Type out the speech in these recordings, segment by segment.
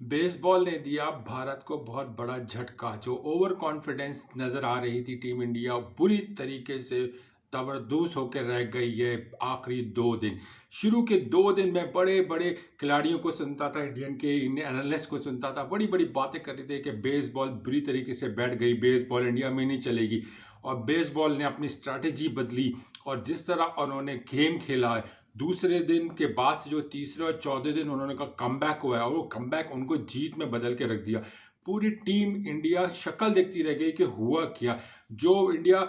Baseball ने दिया भारत को बहुत बड़ा झटका। जो ओवर कॉन्फिडेंस नज़र आ रही थी टीम इंडिया बुरी तरीके से तबरदूस होकर रह गई है। आखिरी 2 दिन, शुरू के 2 दिन में बड़े बड़े खिलाड़ियों को सुनता था, इंडियन के एनालिस्ट को सुनता था, बड़ी बड़ी बातें कर रहे थे कि बेसबॉल बुरी तरीके से बैठ गई, बेसबॉल इंडिया में नहीं चलेगी। और बेसबॉल ने अपनी स्ट्रैटेजी बदली और जिस तरह उन्होंने गेम खेला है, दूसरे दिन के बाद से जो तीसरे और चौथे दिन उन्होंने का कमबैक हुआ है और वो कमबैक उनको जीत में बदल के रख दिया। पूरी टीम इंडिया शक्ल देखती रह गई कि हुआ क्या। जो इंडिया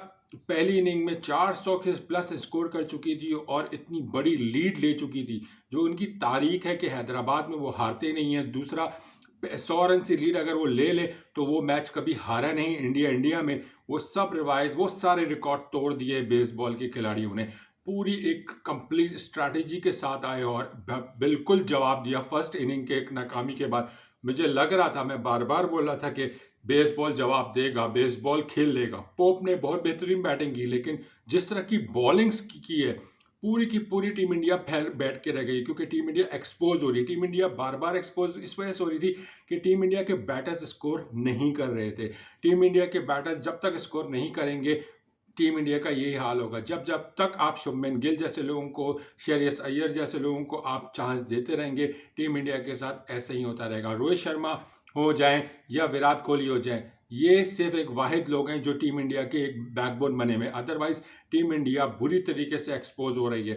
पहली इनिंग में 400 के प्लस स्कोर कर चुकी थी और इतनी बड़ी लीड ले चुकी थी, जो उनकी तारीख है कि हैदराबाद में वो हारते नहीं है। दूसरा, 100 रन से लीड अगर वो ले ले तो वो मैच कभी हारा नहीं इंडिया में। वो सब रिवाइज, वो सारे रिकॉर्ड तोड़ दिए बेसबॉल के खिलाड़ियों ने। पूरी एक कंप्लीट स्ट्रैटेजी के साथ आए और बिल्कुल जवाब दिया। फर्स्ट इनिंग के एक नाकामी के बाद मुझे लग रहा था, मैं बार बार बोल रहा था कि बेसबॉल जवाब देगा, बेसबॉल खेल लेगा। पोप ने बहुत बेहतरीन बैटिंग की, लेकिन जिस तरह की बॉलिंग्स की है, पूरी की पूरी टीम इंडिया फैल बैठ के रह गई, क्योंकि टीम इंडिया एक्सपोज हो रही। टीम इंडिया बार बार एक्सपोज इस वजह से हो रही थी कि टीम इंडिया के बैटर्स स्कोर नहीं कर रहे थे। टीम इंडिया के बैटर्स जब तक स्कोर नहीं करेंगे, टीम इंडिया का यही हाल होगा। जब जब तक आप शुभमन गिल जैसे लोगों को, श्रेयस अय्यर जैसे लोगों को आप चांस देते रहेंगे, टीम इंडिया के साथ ऐसे ही होता रहेगा। रोहित शर्मा हो जाएं या विराट कोहली हो जाएं, ये सिर्फ एक वाहिद लोग हैं जो टीम इंडिया के एक बैकबोन बने हुए। अदरवाइज टीम इंडिया बुरी तरीके से एक्सपोज हो रही है।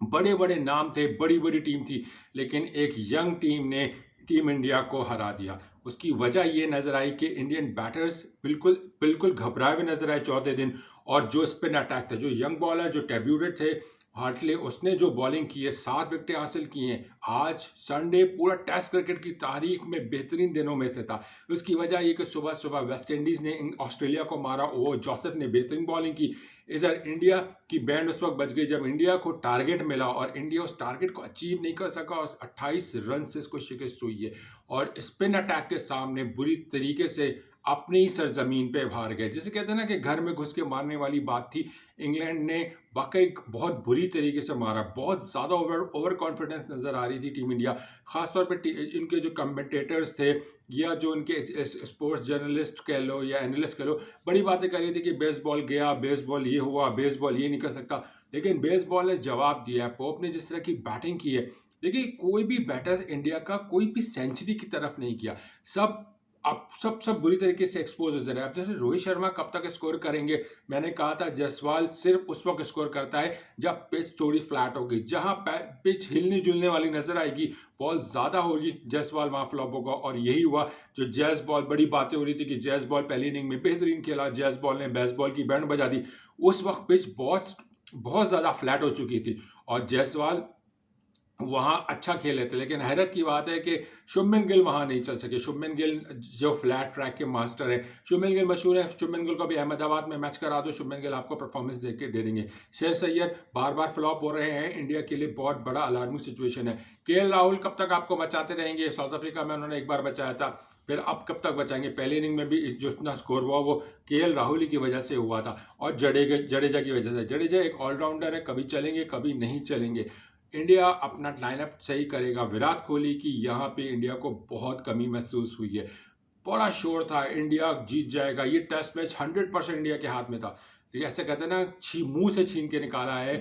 बड़े बड़े नाम थे, बड़ी बड़ी टीम थी, लेकिन एक यंग टीम ने टीम इंडिया को हरा दिया। उसकी वजह ये नजर आई कि इंडियन बैटर्स बिल्कुल बिल्कुल घबराए हुए नजर आए चौथे दिन। और जो स्पिन अटैक थे, जो यंग बॉलर जो डेब्यूटेड थे, हार्टले, उसने जो बॉलिंग की है, 7 विकेटें हासिल की हैं। आज संडे पूरा टेस्ट क्रिकेट की तारीख में बेहतरीन दिनों में से था। उसकी वजह ये कि सुबह सुबह वेस्ट इंडीज़ ने ऑस्ट्रेलिया को मारा, वो जोसेफ ने बेहतरीन बॉलिंग की। इधर इंडिया की बैंड उस वक्त बच गई जब इंडिया को टारगेट मिला और इंडिया उस टारगेट को अचीव नहीं कर सका और 28 रन से इसको शिकस्त हुई है। और स्पिन अटैक के सामने बुरी तरीके से अपनी ही सरजमीन पे हार गए। जिसे कहते हैं ना कि घर में घुस के मारने वाली बात थी। इंग्लैंड ने वाकई बहुत बुरी तरीके से मारा। बहुत ज़्यादा ओवर कॉन्फिडेंस नज़र आ रही थी टीम इंडिया। ख़ासतौर पे इनके जो कमेंटेटर्स थे या जो इनके स्पोर्ट्स जर्नलिस्ट कह लो या एनालिस्ट कह लो, बड़ी बातें कर रही थी कि बेसबॉल गया, बेसबॉल ये हुआ, बेसबॉल ये नहीं कर सकता। लेकिन बेसबॉल ने जवाब दिया। पोप ने जिस तरह की बैटिंग की है, देखिए कोई भी बैटर इंडिया का कोई भी सेंचुरी की तरफ नहीं किया। सब अब सब बुरी तरीके से एक्सपोज होते रहे। अब जैसे रोहित शर्मा कब तक स्कोर करेंगे? मैंने कहा था जायसवाल सिर्फ उस वक्त स्कोर करता है जब पिच थोड़ी फ्लैट होगी, जहां पिच हिलने जुलने वाली नजर आएगी, बॉल ज्यादा होगी, जायसवाल वहां फ्लॉप होगा। और यही हुआ। जो जैस बॉल, बड़ी बातें हो रही थी कि जैस बॉल पहली इनिंग में बेहतरीन खेला, जैस बॉल ने बेसबॉल की बैंड बजा दी। उस वक्त पिच बहुत बहुत ज्यादा फ्लैट हो चुकी थी और जायसवाल वहां अच्छा खेले थे। लेकिन हैरत की बात है कि शुभमन गिल वहां नहीं चल सके। शुभमन गिल जो फ्लैट ट्रैक के मास्टर है, शुभमन गिल मशहूर है। शुभमन गिल को भी अहमदाबाद में मैच करा दो, शुभमन गिल आपको परफॉर्मेंस दे के दे देंगे। श्रेयस अय्यर बार बार फ्लॉप हो रहे हैं, इंडिया के लिए बहुत बड़ा अलार्मिंग सिचुएशन है। केएल राहुल कब तक आपको बचाते रहेंगे? साउथ अफ्रीका में उन्होंने एक बार बचाया था, फिर अब कब तक बचाएंगे? पहली इनिंग में भी जो इतना स्कोर हुआ वो केएल राहुल ही की वजह से हुआ था और जडेजा की वजह से। जडेजा एक ऑलराउंडर है, कभी चलेंगे कभी नहीं चलेंगे। इंडिया अपना लाइनअप सही करेगा। विराट कोहली की यहाँ पे इंडिया को बहुत कमी महसूस हुई है। बड़ा शोर था, इंडिया जीत जाएगा, ये टेस्ट मैच 100% इंडिया के हाथ में था। ऐसे कहते हैं ना, मुंह से छीन के निकाला है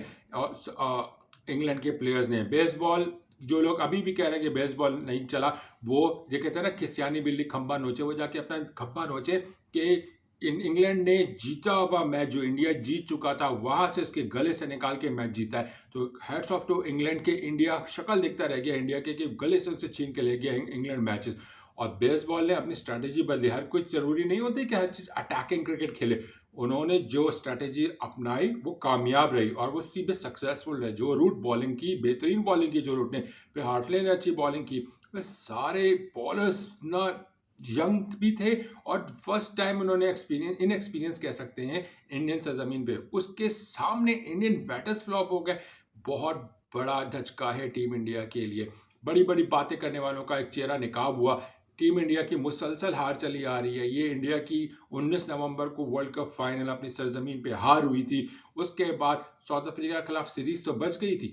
इंग्लैंड के प्लेयर्स ने। बेसबॉल, जो लोग अभी भी कह रहे हैं कि बेसबॉल नहीं चला, वो ये कहते हैं ना, किसियानी बिल्ली खंबा नोचे, वो जाके अपना खंबा नोचे कि इंग्लैंड ने जीता हुआ मैच जो इंडिया जीत चुका था, वहां से उसके गले से निकाल के मैच जीता है। तो हैट्स ऑफ टू इंग्लैंड के। इंडिया शक्ल दिखता रह गया इंडिया के कि गले से उसे छीन के ले गया इंग्लैंड मैचेस। और बेसबॉल ने अपनी स्ट्रैटेजी बदली। हर कुछ जरूरी नहीं होती कि हर चीज अटैकिंग क्रिकेट खेले। उन्होंने जो स्ट्रैटेजी अपनाई वो कामयाब रही और वो उसी पे सक्सेसफुल रहे। जो रूट बॉलिंग की, बेहतरीन बॉलिंग की जो रूट ने, फिर हार्टले ने अच्छी बॉलिंग की। वे सारे बॉलर्स ना यंग भी थे और फर्स्ट टाइम उन्होंने इनएक्सपीरियंस कह सकते हैं इंडियन सरजमीन पे। उसके सामने इंडियन बैटर्स फ्लॉप हो गए। बहुत बड़ा धचका है टीम इंडिया के लिए। बड़ी बड़ी बातें करने वालों का एक चेहरा निकाब हुआ। टीम इंडिया की मुसलसल हार चली आ रही है। ये इंडिया की 19 नवंबर को वर्ल्ड कप फाइनल अपनी सरजमीन पे हार हुई थी। उसके बाद साउथ अफ्रीका के खिलाफ सीरीज तो बच गई थी,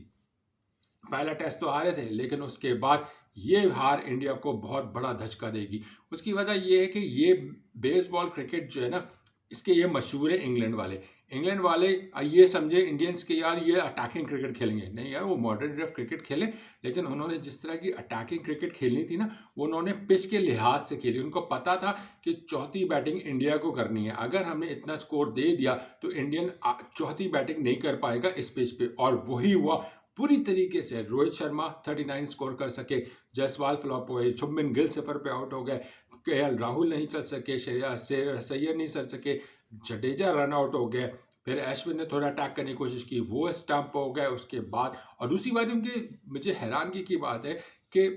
पहला टेस्ट तो हारे थे, लेकिन उसके बाद ये हार इंडिया को बहुत बड़ा धचका देगी। उसकी वजह ये है कि ये बेसबॉल क्रिकेट जो है ना, इसके ये मशहूर है इंग्लैंड वाले। इंग्लैंड वाले ये समझे इंडियंस के यार ये अटैकिंग क्रिकेट खेलेंगे, नहीं यार, वो मॉडर्न डे क्रिकेट खेले, लेकिन उन्होंने जिस तरह की अटैकिंग क्रिकेट खेलनी थी ना, वो उन्होंने पिच के लिहाज से खेली। उनको पता था कि चौथी बैटिंग इंडिया को करनी है, अगर हमने इतना स्कोर दे दिया तो इंडियन चौथी बैटिंग नहीं कर पाएगा इस पिच पे, और वही हुआ पूरी तरीके से। रोहित शर्मा 39 स्कोर कर सके, जायसवाल फ्लॉप हुए, शुभमन गिल सिफर पे आउट हो गए, केएल राहुल नहीं चल सके, सैयद नहीं चल सके, जडेजा रन आउट हो गए, फिर अश्विन ने थोड़ा अटैक करने की कोशिश की, वो स्टंप हो गए उसके बाद। और दूसरी बात उनकी मुझे हैरानगी की बात है कि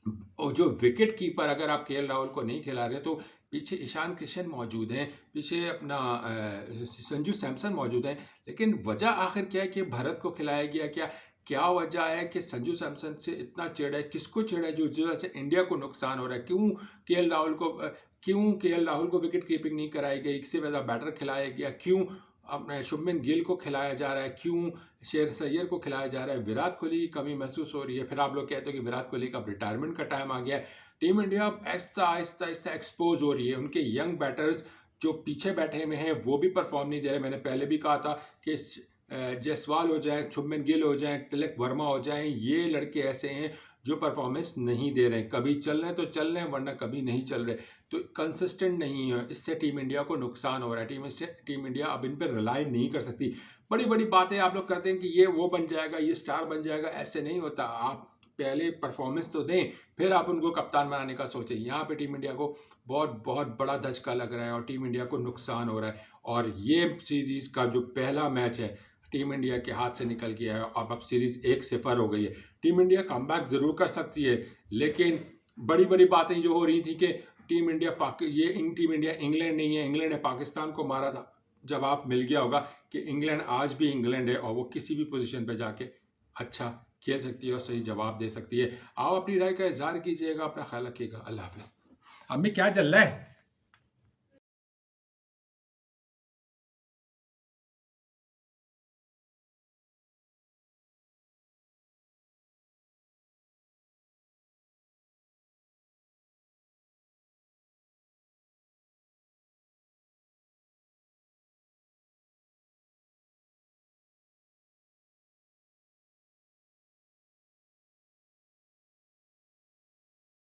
जो विकेट कीपर, अगर आप केएल राहुल को नहीं खिला रहे तो पीछे ईशान किशन मौजूद हैं, पीछे अपना संजू सैमसन मौजूद हैं, लेकिन वजह आखिर क्या है कि भारत को खिलाया गया? क्या क्या वजह है कि संजू सैमसन से इतना चिढ़ है? किसको चिढ़ है? जो वजह से इंडिया को नुकसान हो रहा है? क्यों केएल राहुल को विकेट कीपिंग नहीं कराई गई? किसी वजह बैटर खिलाया गया? क्यों अपने शुभमन गिल को खिलाया जा रहा है? क्यों शेर सैयद को खिलाया जा रहा है? विराट कोहली की कमी महसूस हो रही है। फिर आप लोग कहते हो कि विराट कोहली का रिटायरमेंट का टाइम आ गया है। Team India Aahista Aahista Aahista expose हो रही है। उनके यंग बैटर्स जो पीछे बैठे हुए हैं वो भी परफॉर्म नहीं दे रहे। मैंने पहले भी कहा था कि जायसवाल हो जाए, शुभमन गिल हो जाए, तिलक वर्मा हो जाए, ये लड़के ऐसे हैं जो परफॉर्मेंस नहीं दे रहे। कभी चल रहे हैं तो चल रहे हैं, वरना कभी नहीं चल रहे, तो कंसिस्टेंट नहीं है। इससे टीम इंडिया को नुकसान हो रहा है। टीम इंडिया अब इन पर रिलाई नहीं कर सकती। बड़ी बड़ी बातें आप लोग करते हैं कि ये वो बन जाएगा, ये स्टार बन जाएगा, ऐसे नहीं होता। आप पहले परफॉर्मेंस तो दें, फिर आप उनको कप्तान बनाने का सोचें। यहाँ पे टीम इंडिया को बहुत बहुत बड़ा धचका लग रहा है और टीम इंडिया को नुकसान हो रहा है। और ये सीरीज़ का जो पहला मैच है टीम इंडिया के हाथ से निकल गया है। अब सीरीज़ 1-0 हो गई है। टीम इंडिया कमबैक ज़रूर कर सकती है, लेकिन बड़ी बड़ी बातें जो हो रही थी कि team India team India England नहीं है, इंग्लैंड ने पाकिस्तान को मारा था। जवाब मिल गया होगा कि इंग्लैंड आज भी इंग्लैंड है और वो किसी भी पोजीशन पे जाके अच्छा खेल सकती है और सही जवाब दे सकती है। आप अपनी राय का इजहार कीजिएगा, अपना ख्याल रखिएगा। अल्लाह हाफिज़। अब में क्या चल रहा है?